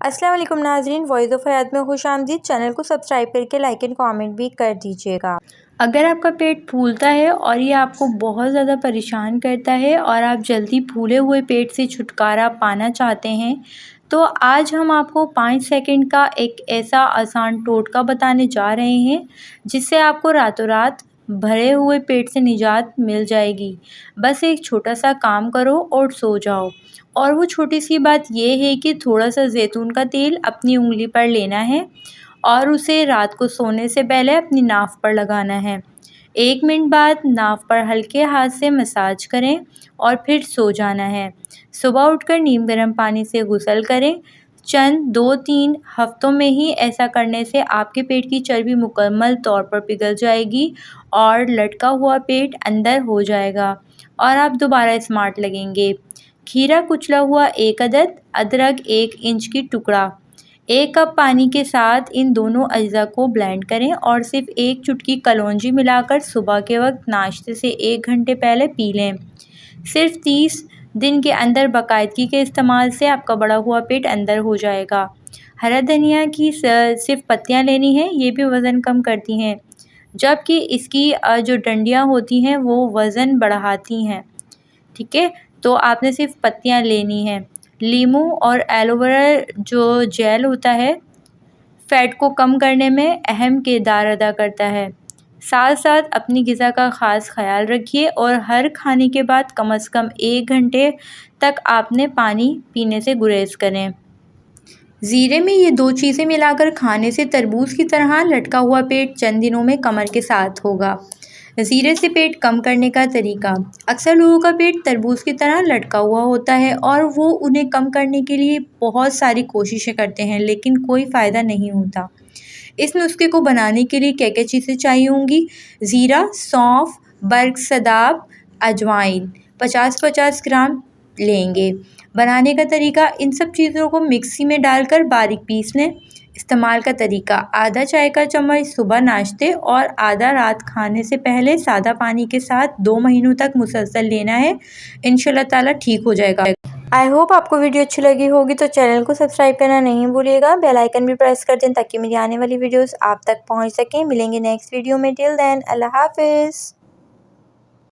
अस्सलाम वालेकुम नाज़रीन, वॉइस ऑफ हयात में खुशामदीद। चैनल को सब्सक्राइब करके लाइक एंड कमेंट भी कर दीजिएगा। अगर आपका पेट फूलता है और ये आपको बहुत ज़्यादा परेशान करता है और आप जल्दी फूले हुए पेट से छुटकारा पाना चाहते हैं, तो आज हम आपको 5 सेकंड का एक ऐसा आसान टोटका बताने जा रहे हैं जिससे आपको रातों रात भरे हुए पेट से निजात मिल जाएगी। बस एक छोटा सा काम करो और सो जाओ। और वो छोटी सी बात ये है कि थोड़ा सा ज़ैतून का तेल अपनी उंगली पर लेना है और उसे रात को सोने से पहले अपनी नाक पर लगाना है। 1 मिनट बाद नाक पर हल्के हाथ से मसाज करें और फिर सो जाना है। सुबह उठकर नीम गर्म पानी से गुस्ल करें। चंद 2-3 हफ्तों में ही ऐसा करने से आपके पेट की चर्बी मुकम्मल तौर पर पिघल जाएगी और लटका हुआ पेट अंदर हो जाएगा और आप दोबारा स्मार्ट लगेंगे। खीरा कुचला हुआ 1 अदद, अदरक 1 इंच की टुकड़ा। 1 कप पानी के साथ इन दोनों अज्जा को ब्लेंड करें और सिर्फ 1 चुटकी कलौंजी मिलाकर सुबह के वक्त नाश्ते से 1 घंटे पहले पी लें। सिर्फ 30 दिन के अंदर बाकायदगी के इस्तेमाल से आपका बढ़ा हुआ पेट अंदर हो जाएगा। हरा धनिया की सिर्फ पत्तियां लेनी हैं, ये भी वज़न कम करती हैं, जबकि इसकी जो डंडियां होती हैं वो वज़न बढ़ाती हैं। ठीक है, तो आपने सिर्फ पत्तियां लेनी हैं। लीमू और एलोवेरा जो जेल होता है फ़ैट को कम करने में अहम किरदार अदा करता है। साथ साथ अपनी ग़िज़ा का ख़ास ख्याल रखिए और हर खाने के बाद कम से कम 1 घंटे तक आपने पानी पीने से गुरेज करें। ज़ीरे में ये 2 चीज़ें मिलाकर खाने से तरबूज की तरह लटका हुआ पेट चंद दिनों में कमर के साथ होगा। ज़ीरे से पेट कम करने का तरीका। अक्सर लोगों का पेट तरबूज की तरह लटका हुआ होता है और वो उन्हें कम करने के लिए बहुत सारी कोशिशें करते हैं, लेकिन कोई फ़ायदा नहीं होता। इस नुस्खे को बनाने के लिए क्या-क्या चीज़ें चाहिए होंगी? ज़ीरा, सौंफ, बर्क सदाब, अजवाइन 50-50 ग्राम लेंगे। बनाने का तरीका, इन सब चीज़ों को मिक्सी में डालकर बारीक पीस लें। इस्तेमाल का तरीका, आधा चाय का चम्मच सुबह नाश्ते और आधा रात खाने से पहले सादा पानी के साथ 2 महीनों तक मुसलसल लेना है। इंशाल्लाह ताला ठीक हो जाएगा। आई होप आपको वीडियो अच्छी लगी होगी, तो चैनल को सब्सक्राइब करना नहीं भूलिएगा। बेल आइकन भी प्रेस कर दें ताकि मेरी आने वाली वीडियोस आप तक पहुंच सकें। मिलेंगे नेक्स्ट वीडियो में। टिल देन, अल्लाह हाफिज़।